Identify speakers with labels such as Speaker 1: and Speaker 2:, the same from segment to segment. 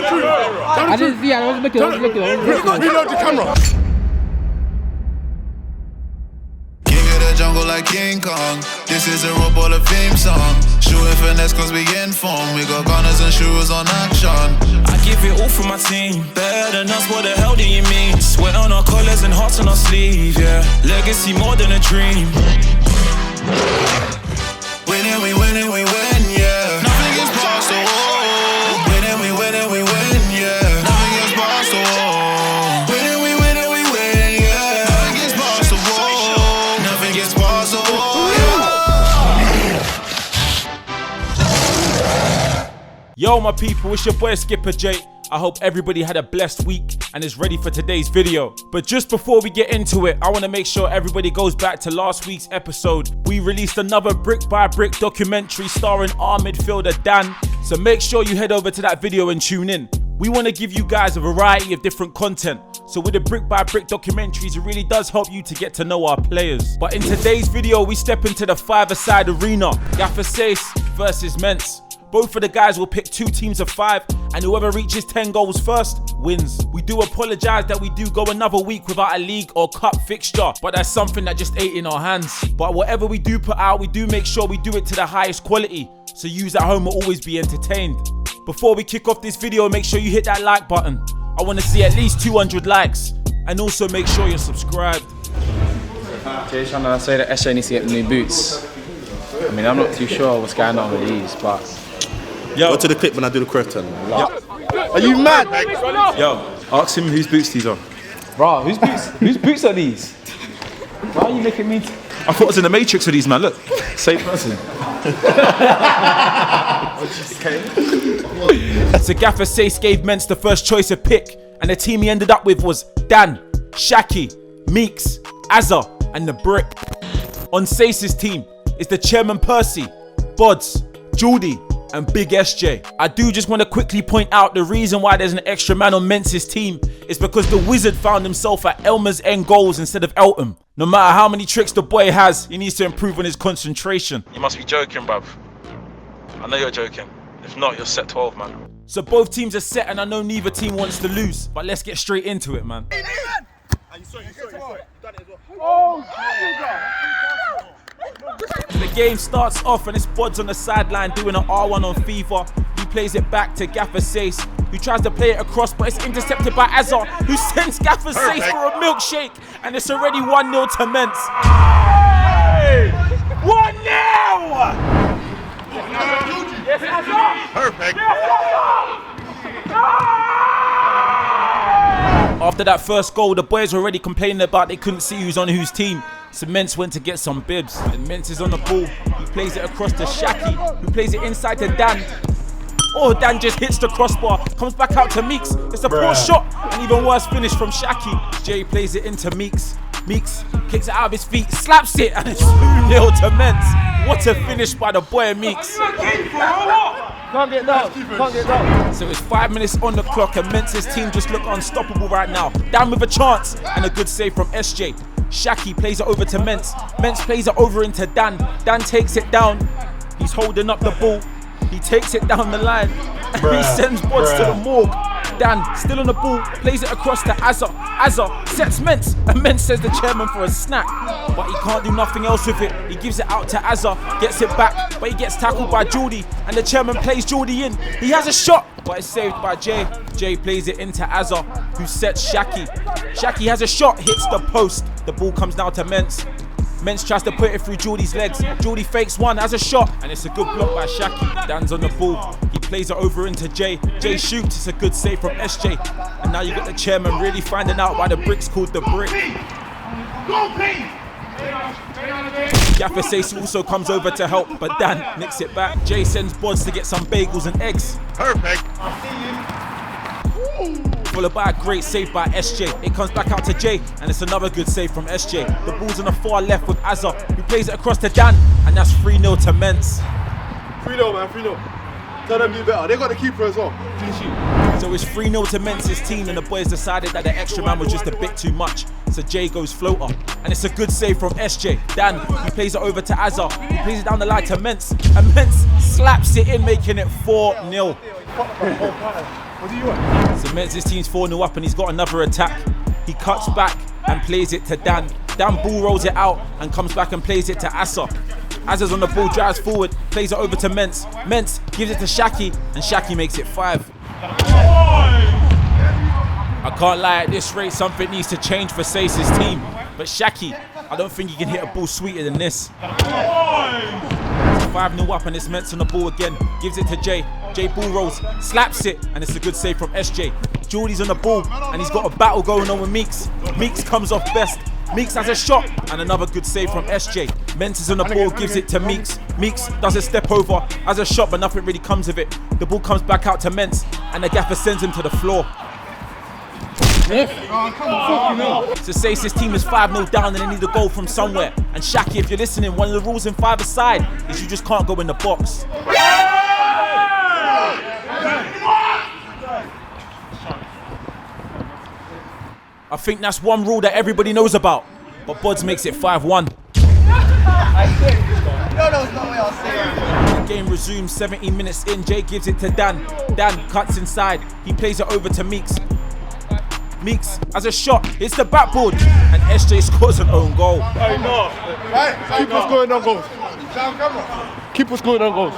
Speaker 1: I didn't see it, I wasn't looking.
Speaker 2: Reload the camera.
Speaker 3: King of the jungle like King Kong. This is a raw ball of theme song. Shooting finesse cause we informed. We got gunners and shooters on action.
Speaker 4: I give it all for my team. Better than us, what the hell do you mean? Sweat on our collars and hearts on our sleeve, yeah. Legacy more than a dream.
Speaker 3: Winning, we win, yeah. Nothing gets past the wall. Winning, we win, yeah. Nothing gets past the wall. Winning, we win, yeah. Nothing gets past the wall. Nothing gets past the wall, yeah.
Speaker 5: Yo, my people, it's your boy Skipper J. I hope everybody had a blessed week and is ready for today's video. But just before we get into it, I want to make sure everybody goes back to last week's episode. We released another brick by brick documentary starring our midfielder Dan. So make sure you head over to that video and tune in. We want to give you guys a variety of different content. So with the brick by brick documentaries, it really does help you to get to know our players. But in today's video, we step into the five-a-side arena. Sayce versus Mense. Both of the guys will pick 2 teams of 5, and whoever reaches 10 goals first wins. We do apologise that we do go another week without a league or cup fixture, but that's something that just ain't in our hands. But whatever we do put out, we do make sure we do it to the highest quality, so yous at home will always be entertained. Before we kick off this video, make sure you hit that like button. I want to see at least 200 likes, and also make sure you're subscribed.
Speaker 6: Jay's trying to say that SJ needs to get new boots. I mean, I'm not too sure what's going on with these, but...
Speaker 2: Yo, go to the clip when I do the curtain.
Speaker 6: Are you mad?
Speaker 5: Yo, ask him whose boots these are.
Speaker 6: Bro, whose boots are these? Why are you looking at me?
Speaker 5: I thought I was in the Matrix with these, man. Look, same person. So Sayce gave Mense the first choice of pick, and the team he ended up with was Dan, Shaki, Meeks, Azza, and the Brick. On Sayce's team is the chairman Percelle, Bods, Geordie, and Big SJ. I do just want to quickly point out the reason why there's an extra man on Mense's team is because the wizard found himself at Elmer's end goals instead of Eltham. No matter how many tricks the boy has, he needs to improve on his concentration. You must be joking, bruv. I know you're joking. If not, you're set 12, man. So both teams are set, and I know neither team wants to lose, but let's get straight into it, man. The game starts off and it's Bods on the sideline doing an R1 on FIFA. He plays it back to Sayce, who tries to play it across, but it's intercepted by Azza, who sends Sayce for a milkshake, and it's already 1-0 to Mense. Hey! 1-0! Yes, Azza!
Speaker 2: Perfect.
Speaker 5: After that first goal, the boys were already complaining about they couldn't see who's on whose team. So Mense went to get some bibs, and Mense is on the ball. He plays it across to Shaki, who plays it inside to Dan. Oh, Dan just hits the crossbar, comes back out to Meeks. It's a poor shot, and even worse finish from Shaki. Jay plays it into Meeks. Meeks kicks it out of his feet, slaps it, and it's 2-0 to Mense. What a finish by the boy Meeks.
Speaker 6: Can't get down.
Speaker 5: So it's 5 minutes on the clock, and Mense's team just look unstoppable right now. Dan with a chance, and a good save from SJ. Shaki plays it over to Mense. Mense plays it over into Dan. Dan takes it down. He's holding up the ball. He takes it down the line. And he sends Bods to the morgue. Dan, still on the ball, plays it across to Azza. Azza sets Mense, and Mense says the chairman for a snack. But he can't do nothing else with it. He gives it out to Azza, gets it back, but he gets tackled by Geordie, and the chairman plays Geordie in. He has a shot, but it's saved by Jay. Jay plays it into Azza, who sets Shaki. Shaki has a shot, hits the post. The ball comes down to Mense. Mense tries to put it through Geordie's legs. Geordie fakes one, has a shot, and it's a good block by Shaki. Dan's on the ball. He plays it over into Jay. Jay shoots, it's a good save from SJ. And now you got the chairman really finding out why the brick's called the Brick. Sayce also comes over to help, but Dan nicks it back. Jay sends Bods to get some bagels and eggs.
Speaker 2: Perfect.
Speaker 5: Followed by a great save by SJ. It comes back out to Jay, and it's another good save from SJ. The ball's on the far left with Azza, who plays it across to Dan, and that's 3-0 to Mense.
Speaker 2: 3-0, man, 3-0. Tell them to do better. They got the keeper as well.
Speaker 5: So it's 3-0 to Mense's team, and the boys decided that the extra man was just a bit too much. So Jay goes floater, and it's a good save from SJ. Dan, he plays it over to Azza, he plays it down the line to Mense, and Mense slaps it in, making it 4-0. So Mense's team's 4-0 up and he's got another attack. He cuts back and plays it to Dan. Dan ball rolls it out and comes back and plays it to Ascott. Azza's on the ball, drives forward, plays it over to Mense. Mense gives it to Shaki, and Shaki makes it 5. I can't lie, at this rate, something needs to change for Sayce's team. But Shaki, I don't think he can hit a ball sweeter than this. 5-0 up, and it's Mense on the ball again. Gives it to Jay. Jay ball rolls, slaps it, and it's a good save from SJ. Geordie's on the ball, and he's got a battle going on with Meeks. Meeks comes off best. Meeks has a shot and another good save from SJ. Mense is on the ball, gives it to Meeks. Meeks does a step over, has a shot, but nothing really comes of it. The ball comes back out to Mense, and the gaffer sends him to the floor. So Sayce's team is 5-0 down and they need a goal from somewhere. And Shaki, if you're listening, one of the rules in 5-a-side is you just can't go in the box. I think that's one rule that everybody knows about, but Bods makes it 5-1. The game resumes 17 minutes in. Jay gives it to Dan. Dan cuts inside. He plays it over to Meeks. Meeks has a shot. Hits the backboard, and SJ scores an own goal.
Speaker 2: Keep us going on goals. Keep us going on goals.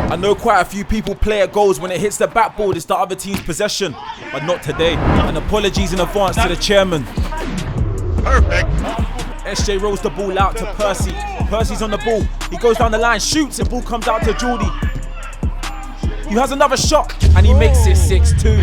Speaker 5: I know quite a few people play at goals when it hits the backboard, it's the other team's possession, but not today. And apologies in advance to the chairman.
Speaker 2: Perfect.
Speaker 5: SJ rolls the ball out to Percy. Percy's on the ball. He goes down the line, shoots, and ball comes out to Geordie. He has another shot, and he makes it 6-2.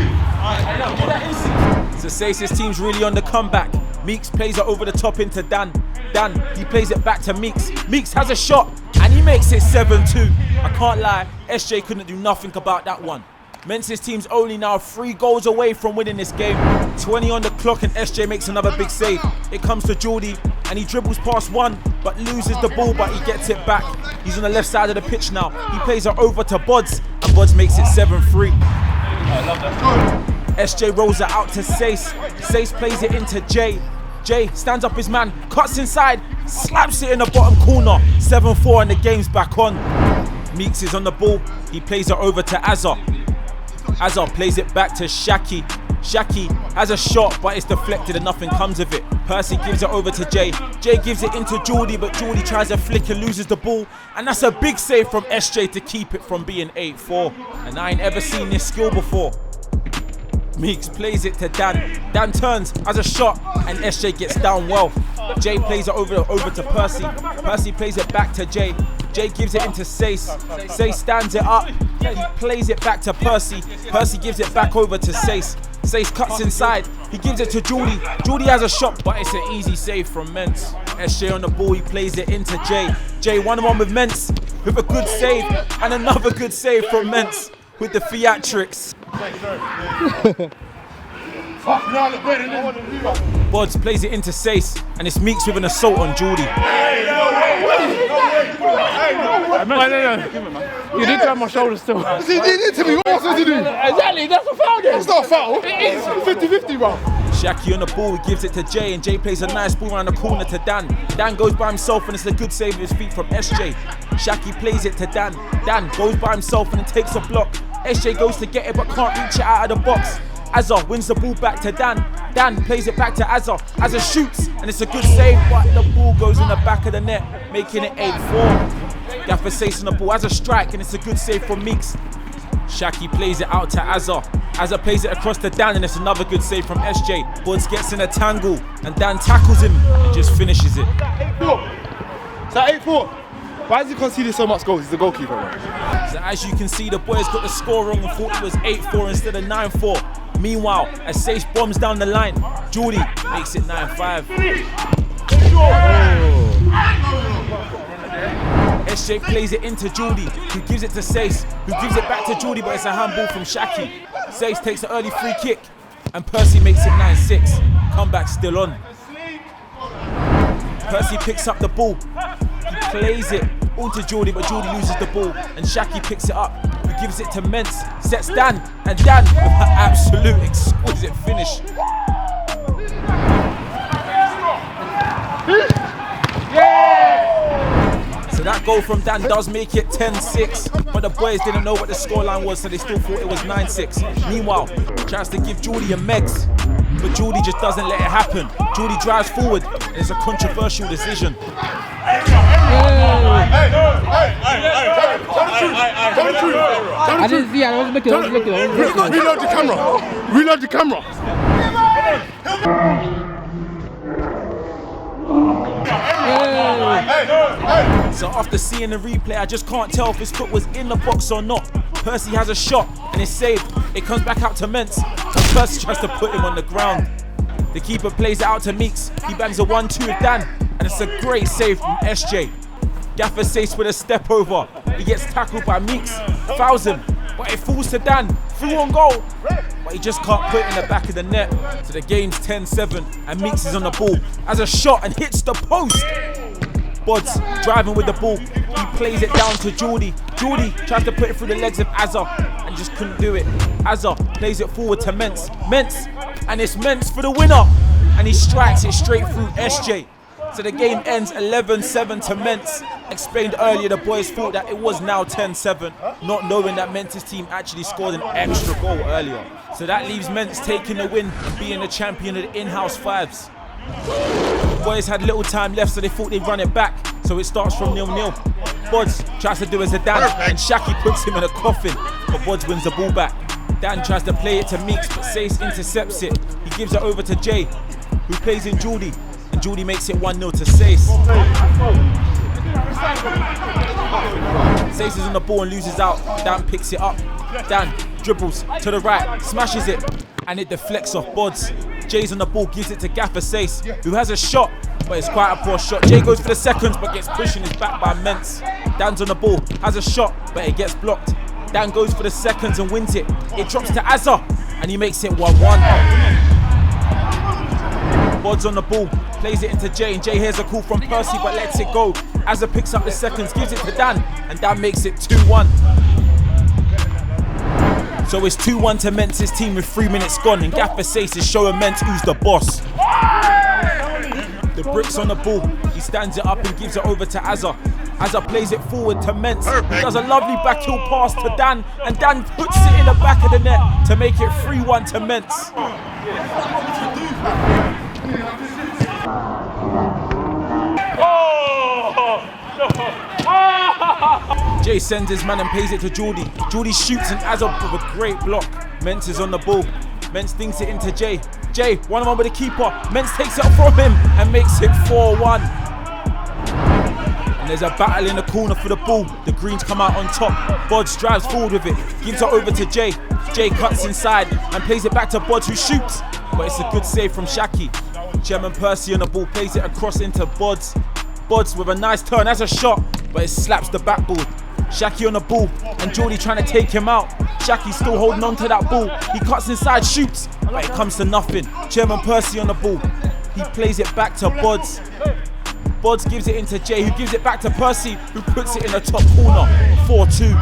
Speaker 5: So Sayce's team's really on the comeback. Meeks plays it over the top into Dan. Dan, he plays it back to Meeks. Meeks has a shot, and he makes it 7-2. I can't lie, SJ couldn't do nothing about that one. Mense's team's only now 3 goals away from winning this game. 20 on the clock and SJ makes another big save. It comes to Geordie and he dribbles past one but loses the ball, but he gets it back. He's on the left side of the pitch now. He plays it over to Bods and Bods makes it 7-3. SJ rolls it out to Sayce. Sayce plays it into Jay. Jay stands up his man, cuts inside, slaps it in the bottom corner. 7-4 and the game's back on. Meeks is on the ball. He plays it over to Azza. Azza plays it back to Shaki. Shaki has a shot, but it's deflected and nothing comes of it. Percy gives it over to Jay. Jay gives it into Geordie, but Geordie tries a flick and loses the ball. And that's a big save from SJ to keep it from being 8-4. And I ain't ever seen this skill before. Meeks plays it to Dan. Dan turns, has a shot, and SJ gets down well. Jay plays it over to Percy. Percy plays it back to Jay. Jay gives it into Sayce. Sayce stands it up. He plays it back to Percy. Percy gives it back over to Sayce. Sayce cuts inside. He gives it to Geordie. Geordie has a shot, but it's an easy save from Mense. SJ on the ball. He plays it into Jay. Jay 1-on-1 with Mense with a good save and another good save from Mense with the theatrics. Bods plays it into Sayce and it's Meeks with an assault on Geordie.
Speaker 1: You did grab my shoulder still.
Speaker 2: He did it to me. What else did he do?
Speaker 1: Exactly, that's a foul then.
Speaker 2: It's not a foul.
Speaker 1: It is.
Speaker 2: 50-50, bro.
Speaker 5: Shaki on the ball, he gives it to Jay and Jay plays a nice ball around the corner to Dan. Dan goes by himself and it's a good save with his feet from SJ. Shaki plays it to Dan. Dan goes by himself and then takes a block. SJ goes to get it but can't reach it out of the box. Azza wins the ball back to Dan. Dan plays it back to Azza. Azza shoots and it's a good save, but the ball goes in the back of the net, making it 8-4. Gaffer Sayce on the ball, Azza strike and it's a good save from Meeks. Shaki plays it out to Azza. Azza plays it across to Dan and it's another good save from SJ. Bods gets in a tangle and Dan tackles him and just finishes it.
Speaker 2: 8-4. It's at 8-4. Why has he conceded so much goals? He's the goalkeeper, man.
Speaker 5: So as you can see, the boys got the score wrong and thought it was 8-4 instead of 9-4. Meanwhile, as Sayce bombs down the line, Geordie makes it 9-5. SJ plays it into Geordie, who gives it to Sayce, who gives it back to Geordie, but it's a handball from Shaki. Sayce takes an early free kick, and Percy makes it 9-6. Comeback still on. Percy picks up the ball. He plays it onto Geordie, but Geordie loses the ball, and Shaki picks it up. He gives it to Mense, sets Dan, and Dan with an absolute exquisite finish. So that goal from Dan does make it 10-6, but the boys didn't know what the scoreline was, so they still thought it was 9-6. Meanwhile, tries to give Geordie a megs, but Geordie just doesn't let it happen. Geordie drives forward, and it's a controversial decision.
Speaker 2: I
Speaker 1: didn't see it, I was looking.
Speaker 2: Reload the camera. Reload the camera.
Speaker 5: So after seeing the replay, I just can't tell if his foot was in the box or not. Percy has a shot and it's saved. It comes back out to Mense, and Percy tries to put him on the ground. The keeper plays it out to Meeks. He bangs a 1-2 with Dan, and it's a great save from SJ. Gaffer Sayce with a step over. He gets tackled by Meeks, fouls him, but it falls to Dan. Through on goal, but he just can't put it in the back of the net. So the game's 10-7, and Meeks is on the ball, has a shot and hits the post. Bods driving with the ball. He plays it down to Geordie. Geordie tries to put it through the legs of Azza and just couldn't do it. Azza plays it forward to Mense. Mense, and it's Mense for the winner. And he strikes it straight through SJ. So the game ends 11-7 to Mense. Explained earlier, the boys thought that it was now 10-7, not knowing that Mense's team actually scored an extra goal earlier. So that leaves Mense taking the win and being the champion of the in-house fives. The boys had little time left, so they thought they'd run it back. So it starts from 0-0. Bods tries to do as a Dan, and Shaki puts him in a coffin, but Bods wins the ball back. Dan tries to play it to Meeks, but Sayce intercepts it. He gives it over to Jay, who plays in Geordie, and Geordie makes it 1-0 to Sayce. Sayce is on the ball and loses out. Dan picks it up. Dan dribbles to the right, smashes it, and it deflects off Bods. Jay's on the ball, gives it to Gaffer Sayce, who has a shot, but it's quite a poor shot. Jay goes for the seconds, but gets pushed in his back by Mense. Dan's on the ball, has a shot, but it gets blocked. Dan goes for the seconds and wins it. It drops to Azza, and he makes it 1-1. Bods on the ball, plays it into Jay, and Jay hears a call from Percy, but lets it go. Azza picks up the seconds, gives it to Dan, and Dan makes it 2-1. So it's 2-1 to Mense's team with 3 minutes gone, and Gaffer Sayce is showing Mense who's the boss. The brick's on the ball, he stands it up and gives it over to Azza. Azza plays it forward to Mense. He does a lovely backheel pass to Dan, and Dan puts it in the back of the net to make it 3-1 to Mense. Jay sends his man and pays it to Geordie. Geordie shoots and Azza with a great block. Mense is on the ball. Mense thinks it into Jay. Jay, 1-on-1 with the keeper. Mense takes it up from him and makes it 4-1. And there's a battle in the corner for the ball. The Greens come out on top. Bods drives forward with it. Gives it over to Jay. Jay cuts inside and plays it back to Bods, who shoots. But it's a good save from Shaki. Chairman Percy on the ball plays it across into Bods. Bods with a nice turn, has a shot, but it slaps the backboard. Shaki on the ball, and Geordie trying to take him out. Shaki's still holding on to that ball. He cuts inside, shoots, but it comes to nothing. Chairman Percy on the ball. He plays it back to Bods. Bods gives it into Jay, who gives it back to Percy, who puts it in the top corner. 4-2.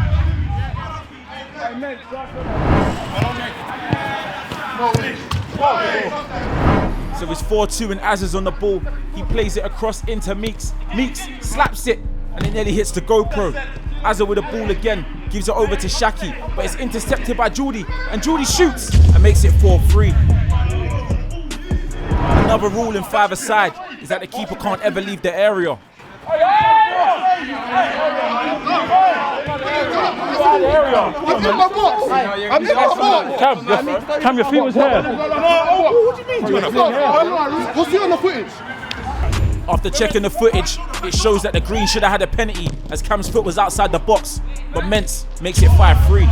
Speaker 5: So it's 4-2 and Azza's on the ball. He plays it across into Meeks. Meeks slaps it, and it nearly hits the GoPro. Azza with the ball again, gives it over to Shaki, but it's intercepted by Geordie, and Geordie shoots and makes it 4-3. Another rule in five-a-side is that the keeper can't ever leave the area.
Speaker 1: Cam, your feet was here.
Speaker 2: What do you mean? What's on the footage?
Speaker 5: After checking the footage, it shows that the Green should have had a penalty as Cam's foot was outside the box, but Mense makes it 5-3.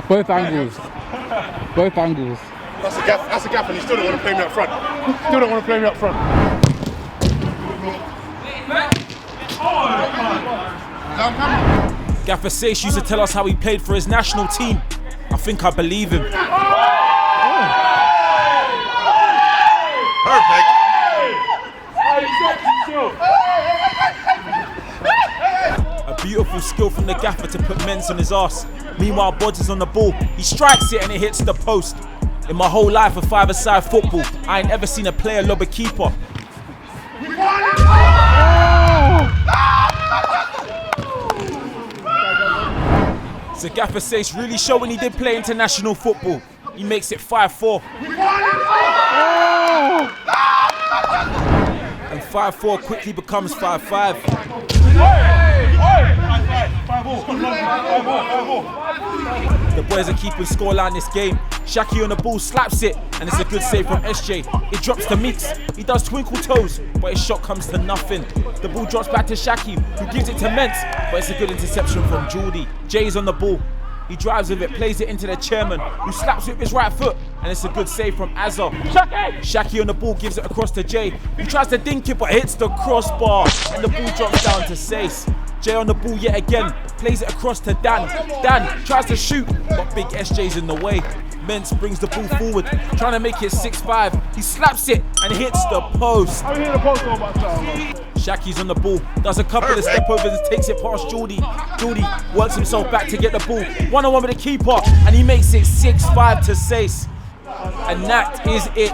Speaker 1: Both angles. Both angles.
Speaker 2: That's a gap, and he still don't want to play me up front. Still don't want to play me up front.
Speaker 5: Gaffer Sayce used to tell us how he played for his national team. I think I believe him.
Speaker 2: Perfect.
Speaker 5: A beautiful skill from the gaffer to put Mense on his ass. Meanwhile, Bods is on the ball. He strikes it and it hits the post. In my whole life of five-a-side football, I ain't ever seen a player lob a keeper. Gaffer Sayce really showing he did play international football. He makes it 5-4. And 5-4 quickly becomes 5-5. The boys are keeping scoreline this game. Shaki on the ball slaps it, and it's a good save from SJ. It drops to Meeks. He does twinkle toes, but his shot comes to nothing. The ball drops back to Shaki, who gives it to Mense, but it's a good interception from Geordie. Jay's on the ball. He drives with it, plays it into the chairman, who slaps with his right foot, and it's a good save from Azza. Shaki on the ball gives it across to Jay, who tries to dink it but hits the crossbar, and the ball drops down to Sayce. Jay on the ball yet again, plays it across to Dan. Dan tries to shoot, but big SJ's in the way. Mense brings the ball forward, trying to make it 6-5. He slaps it and hits the post. Shaki's on the ball, does a couple of step overs and takes it past Geordie. Geordie works himself back to get the ball. 1-on-1 with the keeper, and he makes it 6-5 to Sayce. And that is it.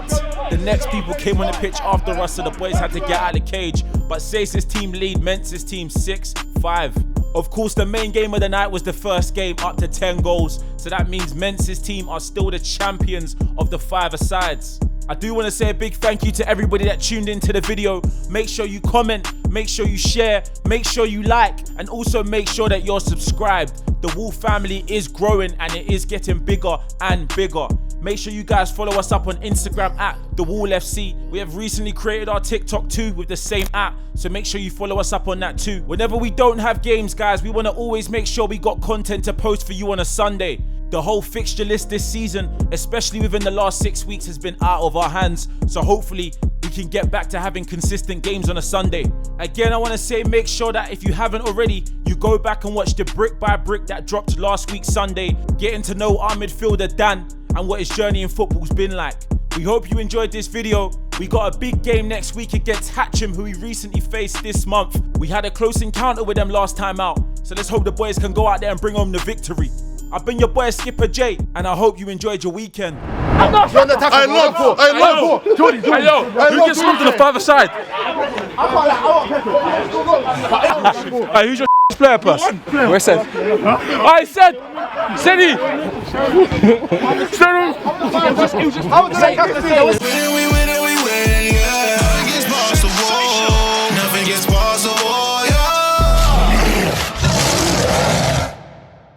Speaker 5: The next people came on the pitch after us, so the boys had to get out of the cage. But Sayce's team lead Mense's team 6-5. Of course, the main game of the night was the first game, up to 10 goals. So that means Mense's team are still the champions of the 5-a-sides. I do want to say a big thank you to everybody that tuned into the video. Make sure you comment, make sure you share, make sure you like, and also make sure that you're subscribed. The Wall family is growing and it is getting bigger and bigger. Make sure you guys follow us up on Instagram at The Wall FC. We have recently created our TikTok too with the same app, so make sure you follow us up on that too. Whenever we don't have games, guys, we want to always make sure we got content to post for you on a Sunday. The whole fixture list this season, especially within the last 6 weeks, has been out of our hands, so hopefully we can get back to having consistent games on a Sunday. Again, I want to say make sure that if you haven't already, you go back and watch the brick by brick that dropped last week Sunday, getting to know our midfielder Dan and what his journey in football's been like. We hope you enjoyed this video. We got a big game next week against Hatcham, who we recently faced this month. We had a close encounter with them last time out, so let's hope the boys can go out there and bring home the victory. I've been your boy Skipper J, and I hope you enjoyed your weekend.
Speaker 2: Hey, love.
Speaker 1: Jordy, who gets slumped on the 5-a-side?
Speaker 5: Hey, who's your player pass?
Speaker 1: Where's that?
Speaker 5: I said he.